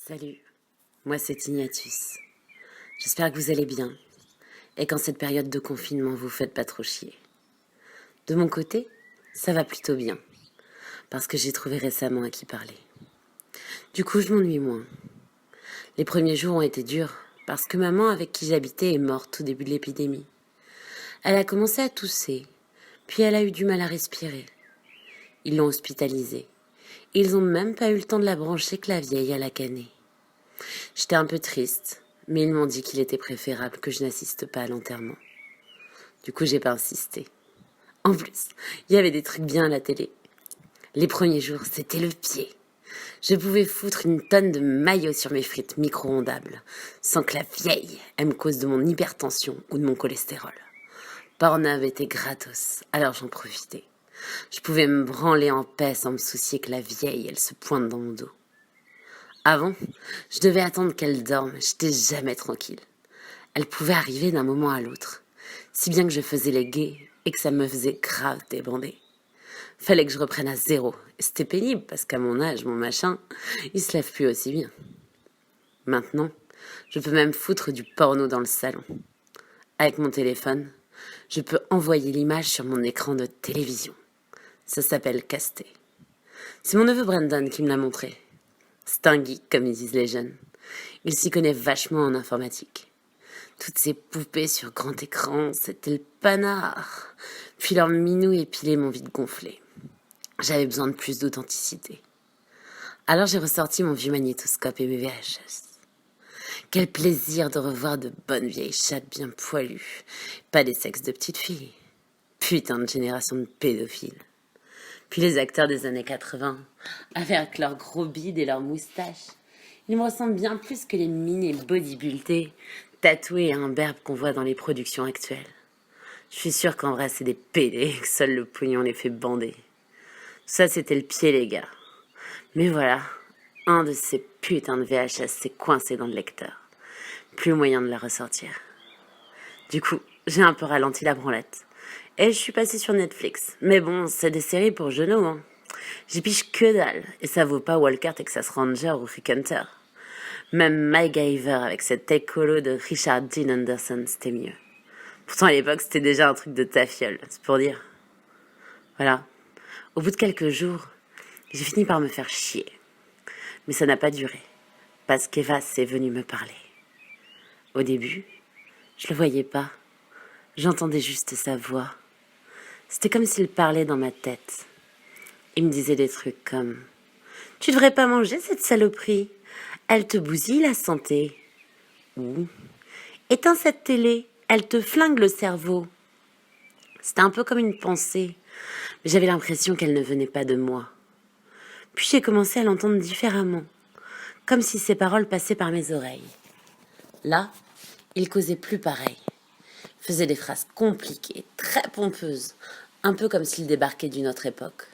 Salut, moi c'est Ignatus. J'espère que vous allez bien et qu'en cette période de confinement vous faites pas trop chier. De mon côté, ça va plutôt bien parce que j'ai trouvé récemment à qui parler. Du coup, je m'ennuie moins. Les premiers jours ont été durs parce que maman avec qui j'habitais est morte au début de l'épidémie. Elle a commencé à tousser, puis elle a eu du mal à respirer. Ils l'ont hospitalisée. Ils ont même pas eu le temps de la brancher que la vieille à la canner. J'étais un peu triste, mais ils m'ont dit qu'il était préférable que je n'assiste pas à l'enterrement. Du coup, j'ai pas insisté. En plus, il y avait des trucs bien à la télé. Les premiers jours, c'était le pied. Je pouvais foutre une tonne de maillots sur mes frites micro-ondables, sans que la vieille, elle me cause de mon hypertension ou de mon cholestérol. Pornhub était gratos, alors j'en profitais. Je pouvais me branler en paix sans me soucier que la vieille, elle se pointe dans mon dos. Avant, je devais attendre qu'elle dorme, j'étais jamais tranquille. Elle pouvait arriver d'un moment à l'autre, si bien que je faisais les gays et que ça me faisait grave débander. Fallait que je reprenne à zéro. Et c'était pénible parce qu'à mon âge, mon machin, il se lève plus aussi bien. Maintenant, je peux même foutre du porno dans le salon. Avec mon téléphone, je peux envoyer l'image sur mon écran de télévision. Ça s'appelle caster. C'est mon neveu Brandon qui me l'a montré. C'est un geek, comme ils disent les jeunes. Il s'y connaît vachement en informatique. Toutes ces poupées sur grand écran, c'était le panard. Puis leurs minous épilés m'ont vite gonflé. J'avais besoin de plus d'authenticité. Alors j'ai ressorti mon vieux magnétoscope et mes VHS. Quel plaisir de revoir de bonnes vieilles chattes bien poilues. Pas des sexes de petites filles. Putain de génération de pédophiles. Puis les acteurs des années 80, avec leurs gros bides et leurs moustaches. Ils me ressemblent bien plus que les minés bodybuildés, tatoués et imberbes qu'on voit dans les productions actuelles. Je suis sûre qu'en vrai c'est des pédés et que seul le pognon les fait bander. Ça c'était le pied les gars. Mais voilà, un de ces putains de VHS s'est coincé dans le lecteur. Plus moyen de la ressortir. Du coup, j'ai un peu ralenti la branlette. Et je suis passée sur Netflix. Mais bon, c'est des séries pour genoux, hein. J'y pige que dalle. Et ça vaut pas Walker Texas Ranger ou Rick Hunter. Même MacGyver avec cette écolo de Richard Dean Anderson, c'était mieux. Pourtant, à l'époque, c'était déjà un truc de tafiole, c'est pour dire. Voilà. Au bout de quelques jours, j'ai fini par me faire chier. Mais ça n'a pas duré. Parce qu'Eva est venue me parler. Au début, je le voyais pas. J'entendais juste sa voix. C'était comme s'il parlait dans ma tête. Il me disait des trucs comme « Tu devrais pas manger cette saloperie. Elle te bousille la santé. » Ou « Éteins cette télé. Elle te flingue le cerveau. » C'était un peu comme une pensée. Mais j'avais l'impression qu'elle ne venait pas de moi. Puis j'ai commencé à l'entendre différemment. Comme si ses paroles passaient par mes oreilles. Là, il causait plus pareil. Faisait des phrases compliquées, très pompeuses, un peu comme s'il débarquait d'une autre époque.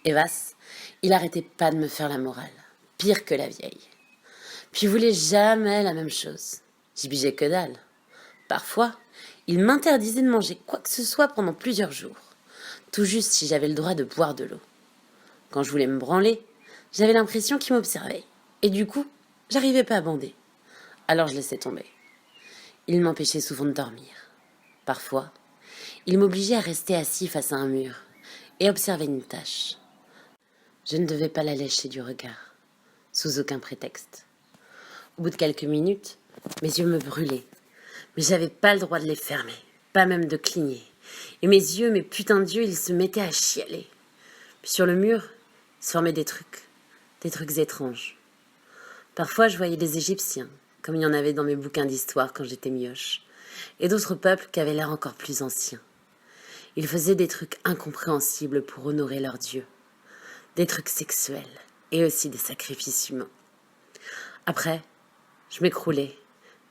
Evas, il arrêtait pas de me faire la morale, pire que la vieille. Puis il voulait jamais la même chose. J'y bigeais que dalle. Parfois, il m'interdisait de manger quoi que ce soit pendant plusieurs jours, tout juste si j'avais le droit de boire de l'eau. Quand je voulais me branler, j'avais l'impression qu'il m'observait, et du coup, j'arrivais pas à bander. Alors je laissais tomber. Il m'empêchait souvent de dormir. Parfois, il m'obligeait à rester assis face à un mur et observer une tâche. Je ne devais pas la lécher du regard, sous aucun prétexte. Au bout de quelques minutes, mes yeux me brûlaient, mais j'avais pas le droit de les fermer, pas même de cligner. Et mes yeux, mes putains d'yeux, ils se mettaient à chialer. Puis sur le mur, il se formaient des trucs étranges. Parfois, je voyais des Égyptiens, comme il y en avait dans mes bouquins d'histoire quand j'étais mioche, et d'autres peuples qui avaient l'air encore plus anciens. Ils faisaient des trucs incompréhensibles pour honorer leurs dieux, des trucs sexuels, et aussi des sacrifices humains. Après, je m'écroulais,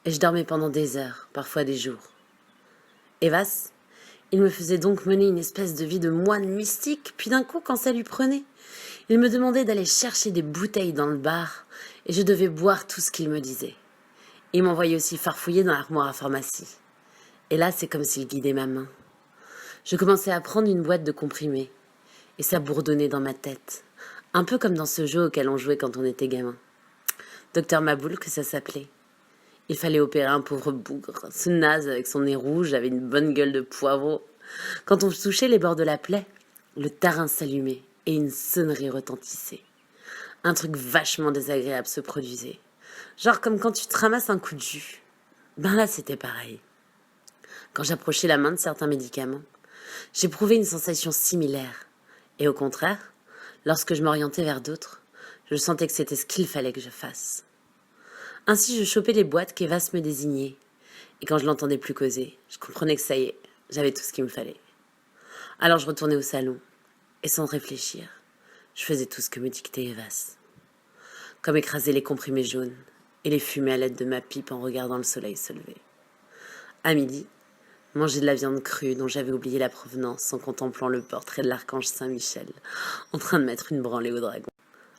et je dormais pendant des heures, parfois des jours. Evas, il me faisait donc mener une espèce de vie de moine mystique, puis d'un coup, quand ça lui prenait, il me demandait d'aller chercher des bouteilles dans le bar, et je devais boire tout ce qu'il me disait. Il m'envoyait aussi farfouiller dans l'armoire à pharmacie. Et là, c'est comme s'il guidait ma main. Je commençais à prendre une boîte de comprimés, et ça bourdonnait dans ma tête, un peu comme dans ce jeu auquel on jouait quand on était gamin. Docteur Maboul que ça s'appelait. Il fallait opérer un pauvre bougre. Ce naze avec son nez rouge avait une bonne gueule de poivreau. Quand on touchait les bords de la plaie, le tarin s'allumait et une sonnerie retentissait. Un truc vachement désagréable se produisait. Genre comme quand tu te ramasses un coup de jus. Ben là, c'était pareil. Quand j'approchais la main de certains médicaments, j'éprouvais une sensation similaire. Et au contraire, lorsque je m'orientais vers d'autres, je sentais que c'était ce qu'il fallait que je fasse. Ainsi, je chopais les boîtes qu'Evas me désignait. Et quand je l'entendais plus causer, je comprenais que ça y est, j'avais tout ce qu'il me fallait. Alors je retournais au salon, et sans réfléchir, je faisais tout ce que me dictait Evas. Comme écraser les comprimés jaunes et les fumer à l'aide de ma pipe en regardant le soleil se lever. À midi, manger de la viande crue dont j'avais oublié la provenance en contemplant le portrait de l'archange Saint-Michel en train de mettre une branlée au dragon.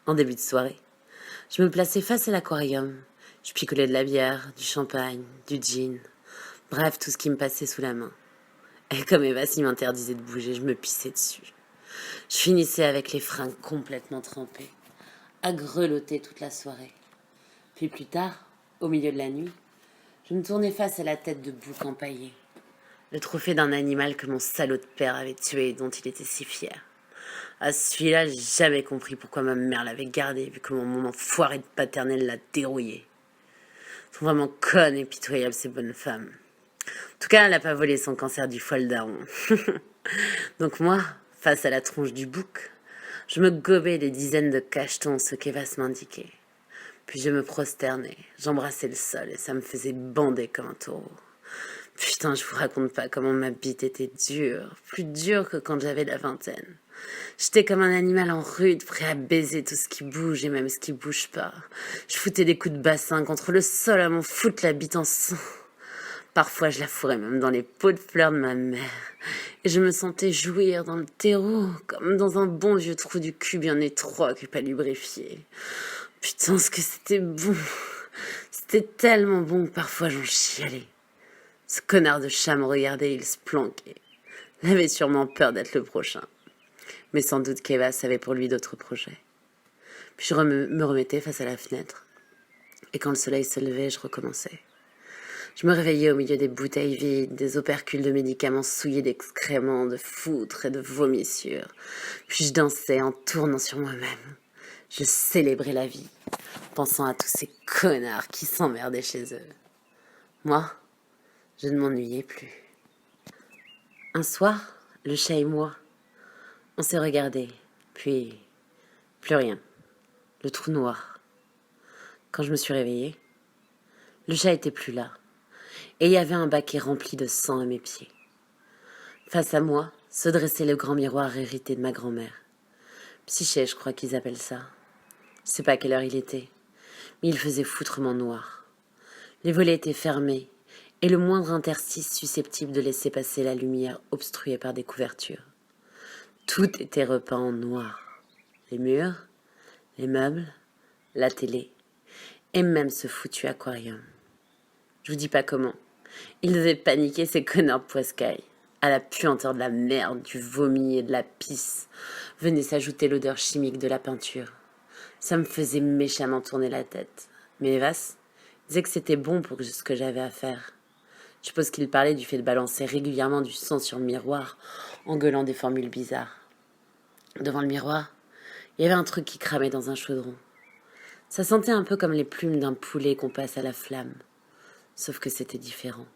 En début de soirée, je me plaçais face à l'aquarium. Je picolais de la bière, du champagne, du gin, bref, tout ce qui me passait sous la main. Et comme Evas m'interdisait de bouger, je me pissais dessus. Je finissais avec les fringues complètement trempées, à grelotter toute la soirée. Puis plus tard, au milieu de la nuit, je me tournais face à la tête de bouc empaillé, le trophée d'un animal que mon salaud de père avait tué et dont il était si fier. À celui-là, j'ai jamais compris pourquoi ma mère l'avait gardé, vu que mon enfoiré de paternelle l'a dérouillé. Elles sont vraiment connes et pitoyables, ces bonnes femmes. En tout cas, elle n'a pas volé son cancer du foie le daron. Donc moi, face à la tronche du bouc, je me gobais des dizaines de cachetons, ce qu'Evas m'indiquait. Puis je me prosternais, j'embrassais le sol et ça me faisait bander comme un taureau. Putain, je vous raconte pas comment ma bite était dure, plus dure que quand j'avais la vingtaine. J'étais comme un animal en rude, prêt à baiser tout ce qui bouge et même ce qui bouge pas. Je foutais des coups de bassin contre le sol à m'en foutre la bite en sang. Parfois, je la fourrais même dans les pots de fleurs de ma mère. Et je me sentais jouir dans le terreau, comme dans un bon vieux trou du cul bien étroit qui pas lubrifié. Putain, ce que c'était bon. C'était tellement bon que parfois j'en chialais. Ce connard de chat me regardait, il se planquait. Il avait sûrement peur d'être le prochain. Mais sans doute qu'Evas avait pour lui d'autres projets. Puis je me remettais face à la fenêtre. Et quand le soleil se levait, je recommençais. Je me réveillais au milieu des bouteilles vides, des opercules de médicaments souillés d'excréments, de foutre et de vomissures. Puis je dansais en tournant sur moi-même. Je célébrais la vie, pensant à tous ces connards qui s'emmerdaient chez eux. Moi, je ne m'ennuyais plus. Un soir, le chat et moi, on s'est regardés, puis plus rien, le trou noir. Quand je me suis réveillée, le chat était plus là, et il y avait un baquet rempli de sang à mes pieds. Face à moi se dressait le grand miroir hérité de ma grand-mère. Psyché, je crois qu'ils appellent ça. Je sais pas à quelle heure il était, mais il faisait foutrement noir. Les volets étaient fermés, et le moindre interstice susceptible de laisser passer la lumière obstruée par des couvertures. Tout était repeint en noir. Les murs, les meubles, la télé, et même ce foutu aquarium. Je vous dis pas comment. Ils devaient paniquer ces connards de poiscailles. À la puanteur de la merde, du vomi et de la pisse, venait s'ajouter l'odeur chimique de la peinture. Ça me faisait méchamment tourner la tête. Mais Evas disait que c'était bon pour ce que j'avais à faire. Je suppose qu'il parlait du fait de balancer régulièrement du sang sur le miroir en gueulant des formules bizarres. Devant le miroir, il y avait un truc qui cramait dans un chaudron. Ça sentait un peu comme les plumes d'un poulet qu'on passe à la flamme. Sauf que c'était différent.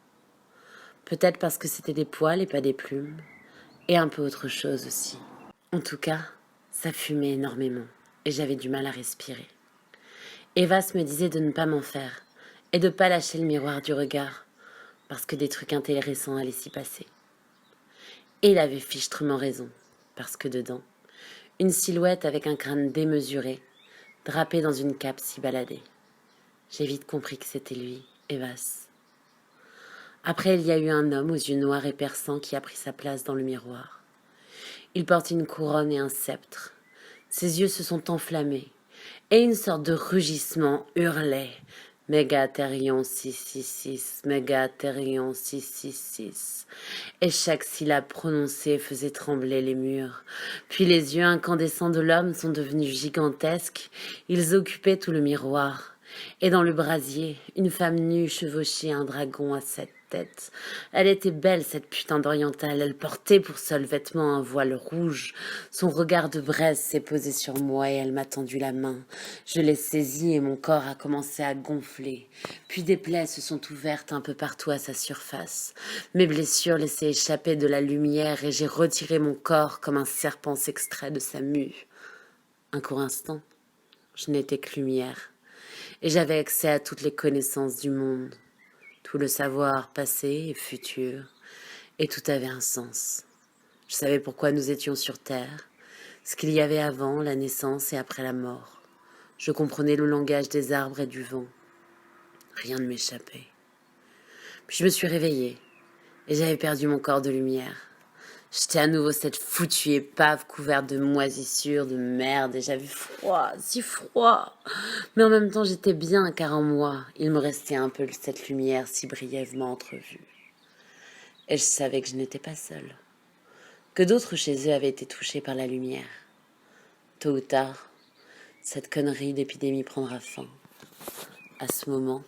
Peut-être parce que c'était des poils et pas des plumes. Et un peu autre chose aussi. En tout cas, ça fumait énormément. Et j'avais du mal à respirer. Evas me disait de ne pas m'en faire. Et de ne pas lâcher le miroir du regard. Parce que des trucs intéressants allaient s'y passer. Et il avait fichtrement raison. Parce que dedans, une silhouette avec un crâne démesuré, drapé dans une cape s'y baladait. J'ai vite compris que c'était lui, Evas. Après, il y a eu un homme aux yeux noirs et perçants qui a pris sa place dans le miroir. Il porte une couronne et un sceptre. Ses yeux se sont enflammés, et une sorte de rugissement hurlait. Mégatherion 666, Mégatherion 666. Et chaque syllabe prononcée faisait trembler les murs. Puis les yeux incandescents de l'homme sont devenus gigantesques. Ils occupaient tout le miroir. Et dans le brasier, une femme nue chevauchait un dragon à 7 têtes. Elle était belle, cette putain d'orientale. Elle portait pour seul vêtement un voile rouge. Son regard de braise s'est posé sur moi et elle m'a tendu la main. Je l'ai saisie et mon corps a commencé à gonfler. Puis des plaies se sont ouvertes un peu partout à sa surface. Mes blessures laissaient échapper de la lumière et j'ai retiré mon corps comme un serpent s'extrait de sa mue. Un court instant, je n'étais que lumière. Et j'avais accès à toutes les connaissances du monde, tout le savoir passé et futur, et tout avait un sens. Je savais pourquoi nous étions sur Terre, ce qu'il y avait avant la naissance et après la mort. Je comprenais le langage des arbres et du vent. Rien ne m'échappait. Puis je me suis réveillée, et j'avais perdu mon corps de lumière. J'étais à nouveau cette foutue épave couverte de moisissures, de merde, et j'avais froid, si froid. Mais en même temps, j'étais bien, car en moi, il me restait un peu cette lumière si brièvement entrevue. Et je savais que je n'étais pas seule, que d'autres chez eux avaient été touchés par la lumière. Tôt ou tard, cette connerie d'épidémie prendra fin. À ce moment,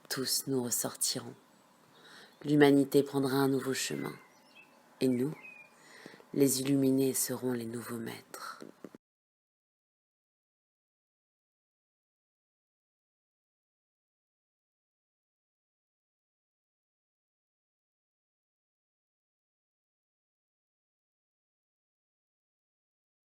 tous nous ressortirons. L'humanité prendra un nouveau chemin. Et nous, les illuminés seront les nouveaux maîtres.